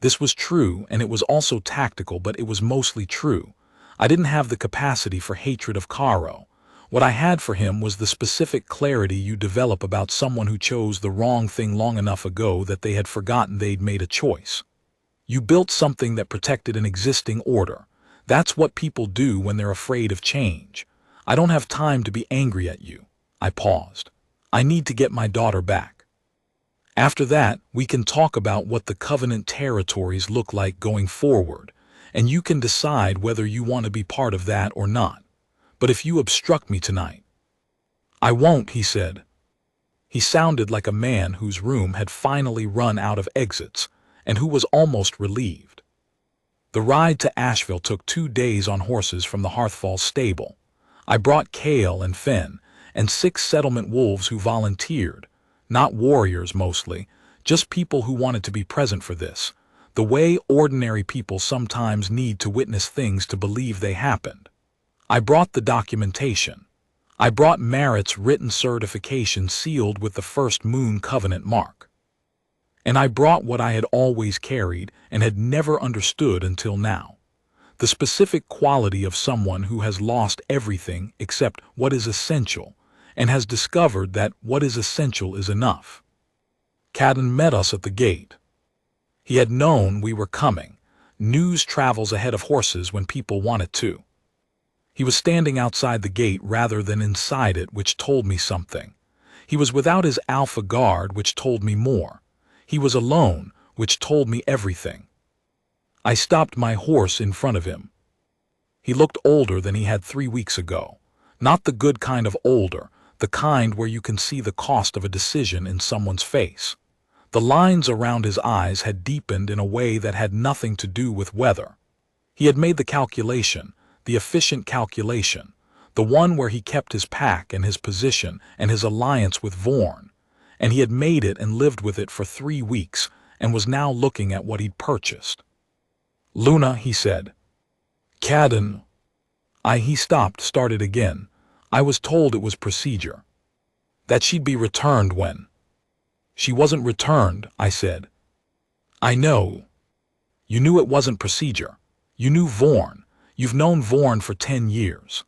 Speaker 1: This was true, and it was also tactical, but it was mostly true. I didn't have the capacity for hatred of Caro. What I had for him was the specific clarity you develop about someone who chose the wrong thing long enough ago that they had forgotten they'd made a choice. You built something that protected an existing order. That's what people do when they're afraid of change. I don't have time to be angry at you. I paused. I need to get my daughter back. After that, we can talk about what the Covenant territories look like going forward, and you can decide whether you want to be part of that or not. But if you obstruct me tonight... I won't, he said. He sounded like a man whose room had finally run out of exits, and who was almost relieved. The ride to Asheville took 2 days on horses from the Hearthfall stable. I brought Kale and Finn, and 6 settlement wolves who volunteered. Not warriors mostly, just people who wanted to be present for this, the way ordinary people sometimes need to witness things to believe they happened. I brought the documentation. I brought Merritt's written certification sealed with the first Moon Covenant mark. And I brought what I had always carried and had never understood until now. The specific quality of someone who has lost everything except what is essential, and has discovered that what is essential is enough. Cadden met us at the gate. He had known we were coming. News travels ahead of horses when people want it to. He was standing outside the gate rather than inside it, which told me something. He was without his alpha guard, which told me more. He was alone, which told me everything. I stopped my horse in front of him. He looked older than he had 3 weeks ago. Not the good kind of older, the kind where you can see the cost of a decision in someone's face. The lines around his eyes had deepened in a way that had nothing to do with weather. He had made the calculation, the efficient calculation, the one where he kept his pack and his position and his alliance with Vorn, and he had made it and lived with it for 3 weeks and was now looking at what he'd purchased. Luna, he said. Cadden. He stopped, started again. I was told it was procedure. That she'd be returned when. She wasn't returned, I said. I know. You knew it wasn't procedure. You knew Vorn. You've known Vorn for 10 years.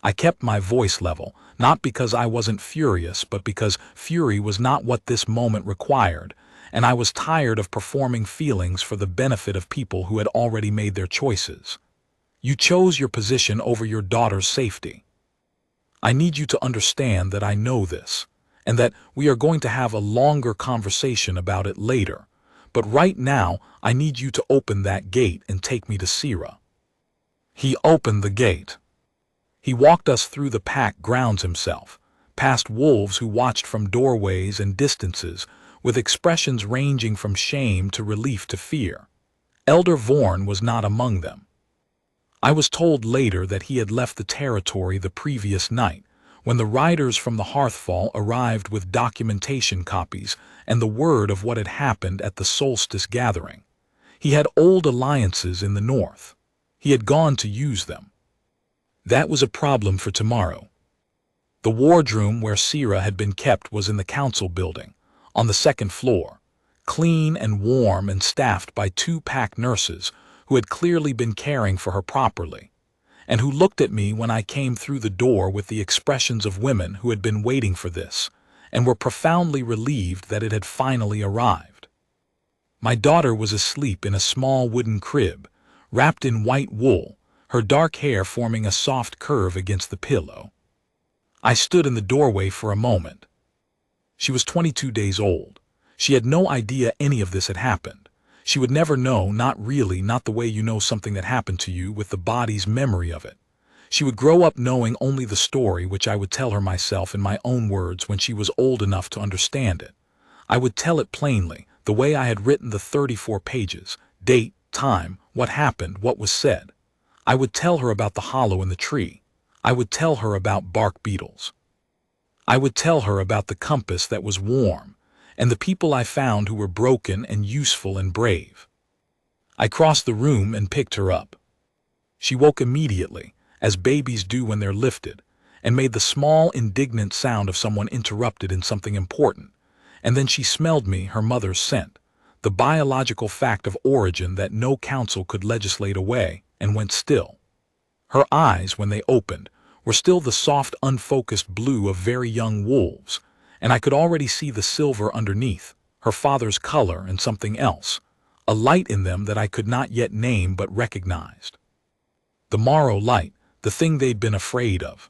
Speaker 1: I kept my voice level, not because I wasn't furious, but because fury was not what this moment required, and I was tired of performing feelings for the benefit of people who had already made their choices. You chose your position over your daughter's safety. I need you to understand that I know this, and that we are going to have a longer conversation about it later, but right now I need you to open that gate and take me to Syrah. He opened the gate. He walked us through the pack grounds himself, past wolves who watched from doorways and distances, with expressions ranging from shame to relief to fear. Elder Vorn was not among them. I was told later that he had left the territory the previous night, when the riders from the Hearthfall arrived with documentation copies and the word of what had happened at the solstice gathering. He had old alliances in the north. He had gone to use them. That was a problem for tomorrow. The wardroom where Syrah had been kept was in the council building, on the 2nd floor, clean and warm and staffed by 2 pack nurses who had clearly been caring for her properly, and who looked at me when I came through the door with the expressions of women who had been waiting for this, and were profoundly relieved that it had finally arrived. My daughter was asleep in a small wooden crib, wrapped in white wool, her dark hair forming a soft curve against the pillow. I stood in the doorway for a moment. She was 22 days old. She had no idea any of this had happened. She would never know, not really, not the way you know something that happened to you with the body's memory of it. She would grow up knowing only the story which I would tell her myself in my own words when she was old enough to understand it. I would tell it plainly, the way I had written the 34 pages, date, time, what happened, what was said. I would tell her about the hollow in the tree. I would tell her about bark beetles. I would tell her about the compass that was warm, and the people I found who were broken and useful and brave. I crossed the room and picked her up. She woke immediately, as babies do when they're lifted, and made the small, indignant sound of someone interrupted in something important. And then she smelled me, her mother's scent, the biological fact of origin that no council could legislate away, and went still. Her eyes, when they opened, were still the soft, unfocused blue of very young wolves, and I could already see the silver underneath, her father's color and something else, a light in them that I could not yet name but recognized. The Morrow light, the thing they'd been afraid of.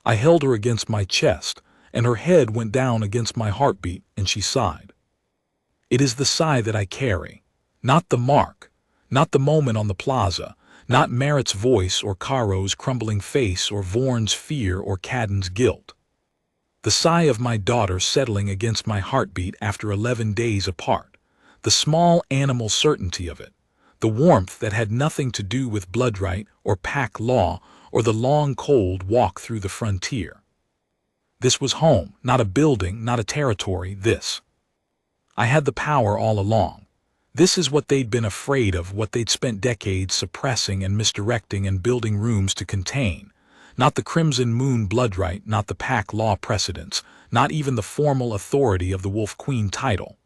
Speaker 1: I held her against my chest, and her head went down against my heartbeat, and she sighed. It is the sigh that I carry, not the mark, not the moment on the plaza, not Merritt's voice or Caro's crumbling face or Vaughan's fear or Cadden's guilt. The sigh of my daughter settling against my heartbeat after 11 days apart, the small animal certainty of it, the warmth that had nothing to do with blood right or pack law or the long cold walk through the frontier. This was home, not a building, not a territory, this. I had the power all along. This is what they'd been afraid of, what they'd spent decades suppressing and misdirecting and building rooms to contain. Not the Crimson Moon blood right, not the pack law precedents, not even the formal authority of the Wolf Queen title.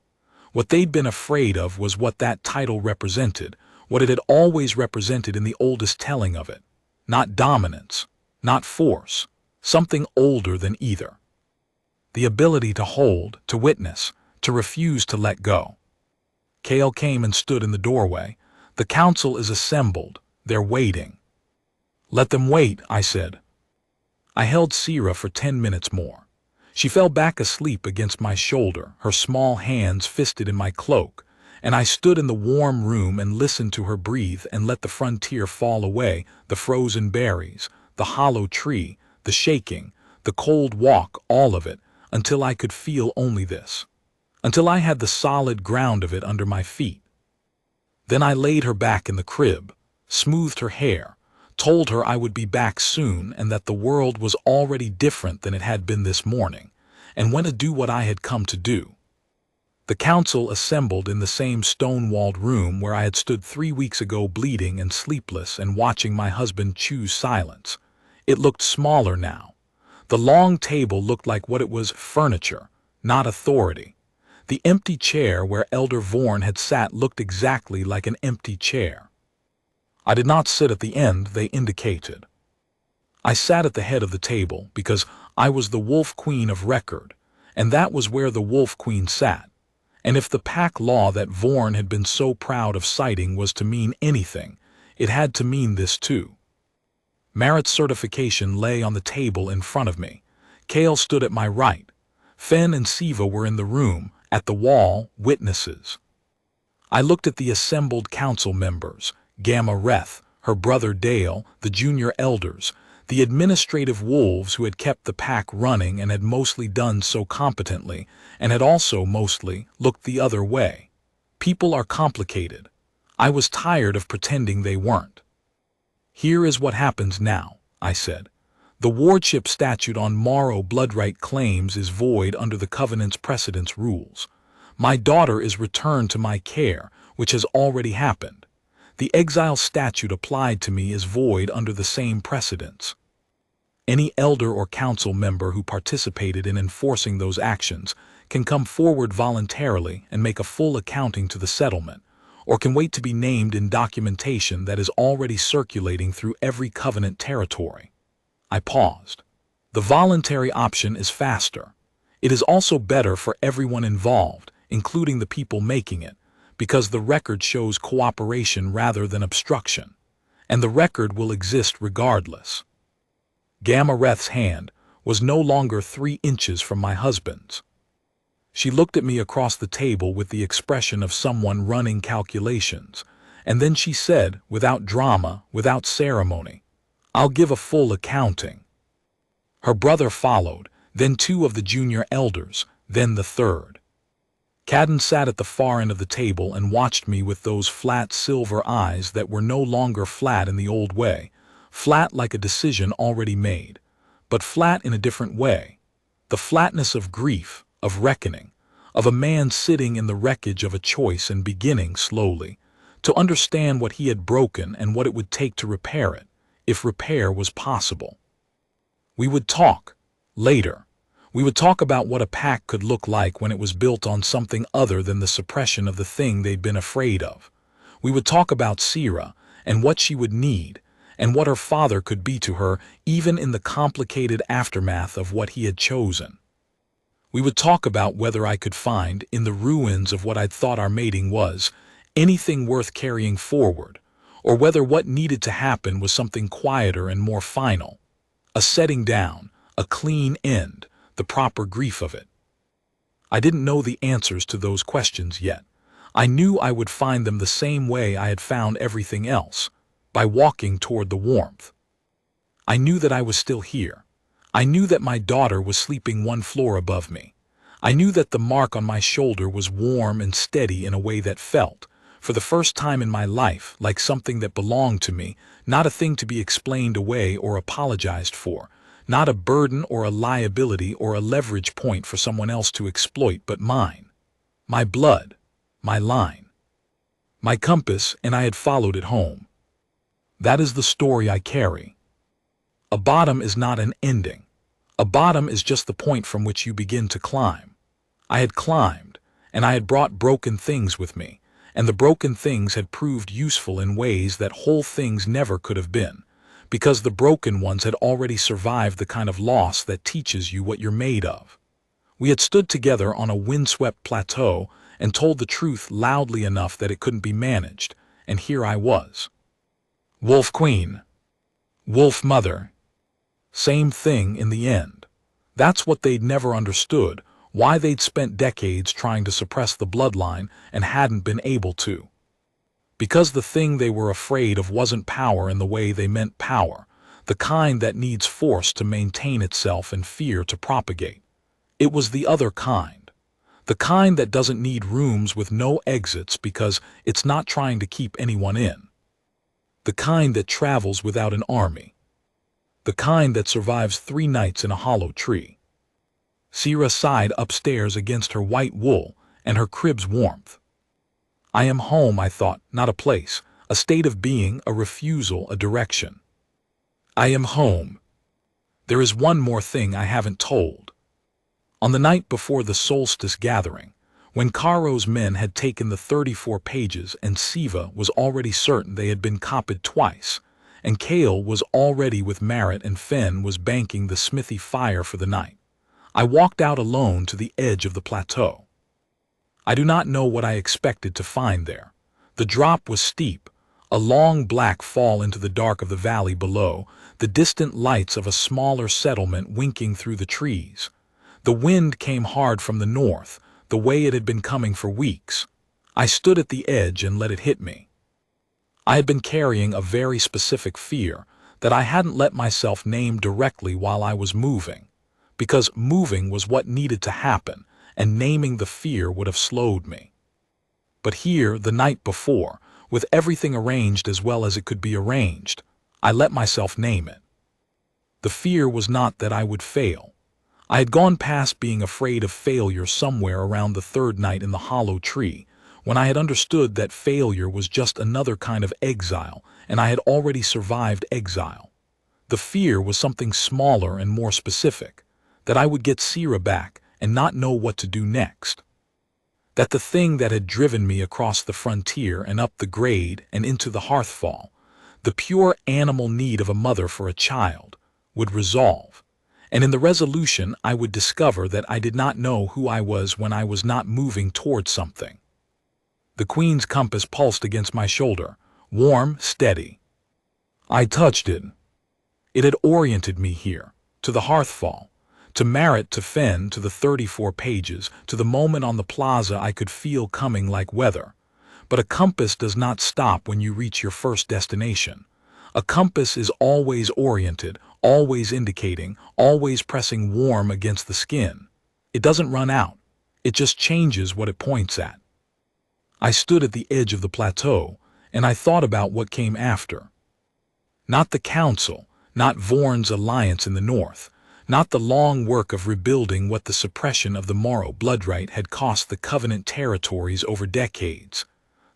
Speaker 1: What they'd been afraid of was what that title represented, what it had always represented in the oldest telling of it. Not dominance, not force, something older than either. The ability to hold, to witness, to refuse to let go. Kale came and stood in the doorway. The council is assembled. They're waiting. Let them wait, I said. I held Sierra for 10 minutes more. She fell back asleep against my shoulder, her small hands fisted in my cloak, and I stood in the warm room and listened to her breathe and let the frontier fall away, the frozen berries, the hollow tree, the shaking, the cold walk, all of it, until I could feel only this, until I had the solid ground of it under my feet. Then I laid her back in the crib, smoothed her hair, told her I would be back soon and that the world was already different than it had been this morning, and went to do what I had come to do. The council assembled in the same stone-walled room where I had stood 3 weeks ago bleeding and sleepless and watching my husband choose silence. It looked smaller now. The long table looked like what it was, furniture, not authority. The empty chair where Elder Vaughan had sat looked exactly like an empty chair. I did not sit at the end they indicated. I sat at the head of the table because I was the Wolf Queen of record, and that was where the Wolf Queen sat. And if the pack law that Vaughan had been so proud of citing was to mean anything, it had to mean this too. Merritt's certification lay on the table in front of me. Kale stood at my right. Fen and Siva were in the room, at the wall, witnesses. I looked at the assembled council members, Gamma Reth, her brother Dale, the junior elders, the administrative wolves who had kept the pack running and had mostly done so competently, and had also mostly looked the other way. People are complicated. I was tired of pretending they weren't. Here is what happens now, I said. The wardship statute on Morrow bloodright claims is void under the Covenant's precedence rules. My daughter is returned to my care, which has already happened. The exile statute applied to me is void under the same precedents. Any elder or council member who participated in enforcing those actions can come forward voluntarily and make a full accounting to the settlement, or can wait to be named in documentation that is already circulating through every Covenant territory. I paused. The voluntary option is faster. It is also better for everyone involved, including the people making it, because the record shows cooperation rather than obstruction, and the record will exist regardless. Gamma Reth's hand was no longer 3 inches from my husband's. She looked at me across the table with the expression of someone running calculations, and then she said, without drama, without ceremony, "I'll give a full accounting." Her brother followed, then 2 of the junior elders, then the 3rd. Cadden sat at the far end of the table and watched me with those flat silver eyes that were no longer flat in the old way, flat like a decision already made, but flat in a different way. The flatness of grief, of reckoning, of a man sitting in the wreckage of a choice and beginning slowly to understand what he had broken and what it would take to repair it, if repair was possible. We would talk, later. We would talk about what a pack could look like when it was built on something other than the suppression of the thing they'd been afraid of. We would talk about Sira and what she would need, and what her father could be to her even in the complicated aftermath of what he had chosen. We would talk about whether I could find, in the ruins of what I'd thought our mating was, anything worth carrying forward, or whether what needed to happen was something quieter and more final. A setting down, a clean end, the proper grief of it. I didn't know the answers to those questions yet. I knew I would find them the same way I had found everything else, by walking toward the warmth. I knew that I was still here. I knew that my daughter was sleeping one floor above me. I knew that the mark on my shoulder was warm and steady in a way that felt, for the first time in my life, like something that belonged to me, not a thing to be explained away or apologized for, not a burden or a liability or a leverage point for someone else to exploit, but mine. My blood, my line, my compass, and I had followed it home. That is the story I carry. A bottom is not an ending. A bottom is just the point from which you begin to climb. I had climbed, and I had brought broken things with me, and the broken things had proved useful in ways that whole things never could have been, because the broken ones had already survived the kind of loss that teaches you what you're made of. We had stood together on a windswept plateau and told the truth loudly enough that it couldn't be managed, and here I was. Wolf Queen. Wolf Mother. Same thing in the end. That's what they'd never understood, why they'd spent decades trying to suppress the bloodline and hadn't been able to. Because the thing they were afraid of wasn't power in the way they meant power, the kind that needs force to maintain itself and fear to propagate. It was the other kind. The kind that doesn't need rooms with no exits because it's not trying to keep anyone in. The kind that travels without an army. The kind that survives 3 nights in a hollow tree. Sira sighed upstairs against her white wool and her crib's warmth. I am home, I thought, not a place, a state of being, a refusal, a direction. I am home. There is one more thing I haven't told. On the night before the solstice gathering, when Caro's men had taken the 34 pages and Siva was already certain they had been copied twice, and Kale was already with Marit and Fen was banking the smithy fire for the night, I walked out alone to the edge of the plateau. I do not know what I expected to find there. The drop was steep, a long black fall into the dark of the valley below, the distant lights of a smaller settlement winking through the trees. The wind came hard from the north, the way it had been coming for weeks. I stood at the edge and let it hit me. I had been carrying a very specific fear that I hadn't let myself name directly while I was moving, because moving was what needed to happen, and naming the fear would have slowed me. But here, the night before, with everything arranged as well as it could be arranged, I let myself name it. The fear was not that I would fail. I had gone past being afraid of failure somewhere around the 3rd night in the hollow tree, when I had understood that failure was just another kind of exile, and I had already survived exile. The fear was something smaller and more specific, that I would get Sira back and not know what to do next. That the thing that had driven me across the frontier and up the grade and into the hearthfall, the pure animal need of a mother for a child, would resolve, and in the resolution I would discover that I did not know who I was when I was not moving towards something. The Queen's compass pulsed against my shoulder, warm, steady. I touched it. It had oriented me here, to the hearthfall, to Marit, to Fen, to the 34 pages, to the moment on the plaza I could feel coming like weather. But a compass does not stop when you reach your first destination. A compass is always oriented, always indicating, always pressing warm against the skin. It doesn't run out. It just changes what it points at. I stood at the edge of the plateau, and I thought about what came after. Not the council, not Vorn's alliance in the north, not the long work of rebuilding what the suppression of the Morrow bloodright had cost the Covenant territories over decades.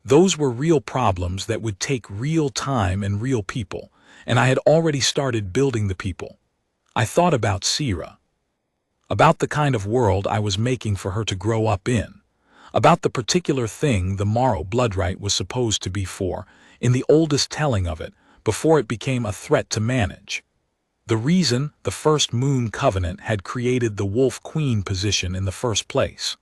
Speaker 1: Those were real problems that would take real time and real people, and I had already started building the people. I thought about Sira, about the kind of world I was making for her to grow up in, about the particular thing the Morrow bloodright was supposed to be for, in the oldest telling of it, before it became a threat to manage. The reason the First Moon Covenant had created the Wolf Queen position in the first place.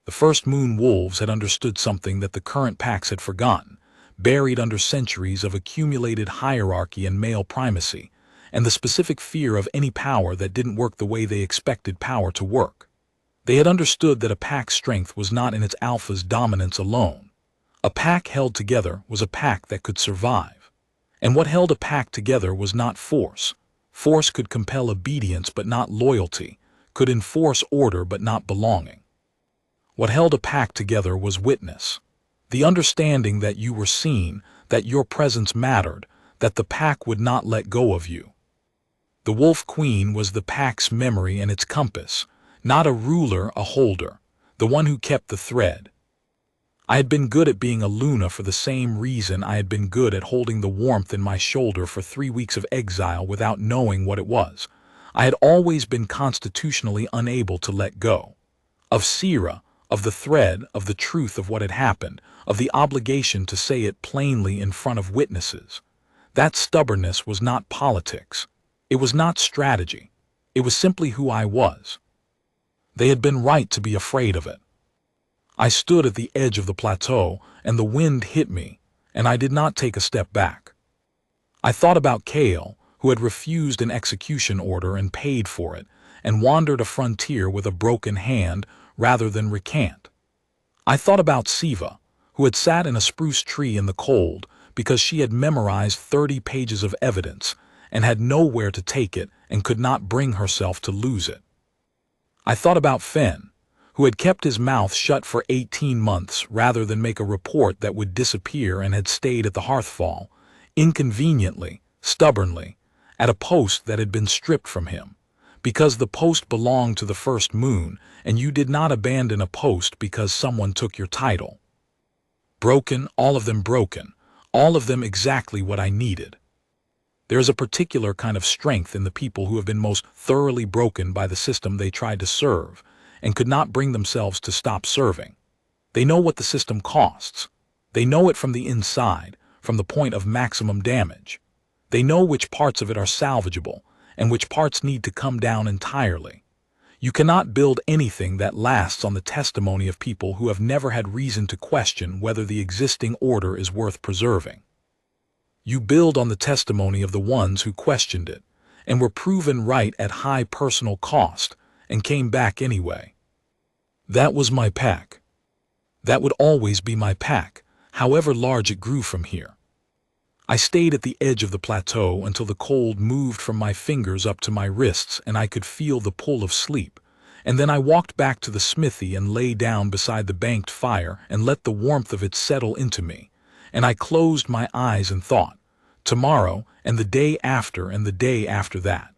Speaker 1: The First Moon Wolves had understood something that the current packs had forgotten, buried under centuries of accumulated hierarchy and male primacy, and the specific fear of any power that didn't work the way they expected power to work. They had understood that a pack's strength was not in its alpha's dominance alone. A pack held together was a pack that could survive. And what held a pack together was not force. Force could compel obedience but not loyalty, could enforce order but not belonging. What held a pack together was witness. The understanding that you were seen, that your presence mattered, that the pack would not let go of you. The Wolf Queen was the pack's memory and its compass, not a ruler, a holder, the one who kept the thread. I had been good at being a Luna for the same reason I had been good at holding the warmth in my shoulder for 3 weeks of exile without knowing what it was. I had always been constitutionally unable to let go. Of Sira, of the thread, of the truth of what had happened, of the obligation to say it plainly in front of witnesses. That stubbornness was not politics. It was not strategy. It was simply who I was. They had been right to be afraid of it. I stood at the edge of the plateau, and the wind hit me, and I did not take a step back. I thought about Kale, who had refused an execution order and paid for it, and wandered a frontier with a broken hand rather than recant. I thought about Siva, who had sat in a spruce tree in the cold because she had memorized 30 pages of evidence and had nowhere to take it and could not bring herself to lose it. I thought about Fen, who had kept his mouth shut for 18 months rather than make a report that would disappear and had stayed at the Hearthfall, inconveniently, stubbornly, at a post that had been stripped from him, because the post belonged to the First Moon and you did not abandon a post because someone took your title. Broken, all of them broken, all of them exactly what I needed. There is a particular kind of strength in the people who have been most thoroughly broken by the system they tried to serve, and could not bring themselves to stop serving. They know what the system costs. They know it from the inside, from the point of maximum damage. They know which parts of it are salvageable, and which parts need to come down entirely. You cannot build anything that lasts on the testimony of people who have never had reason to question whether the existing order is worth preserving. You build on the testimony of the ones who questioned it, and were proven right at high personal cost, and came back anyway. That was my pack. That would always be my pack, however large it grew from here. I stayed at the edge of the plateau until the cold moved from my fingers up to my wrists and I could feel the pull of sleep, and then I walked back to the smithy and lay down beside the banked fire and let the warmth of it settle into me, and I closed my eyes and thought, tomorrow and the day after and the day after that.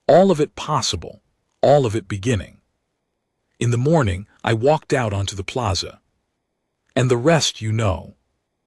Speaker 1: All of it possible, all of it beginning. In the morning, I walked out onto the plaza. And the rest you know.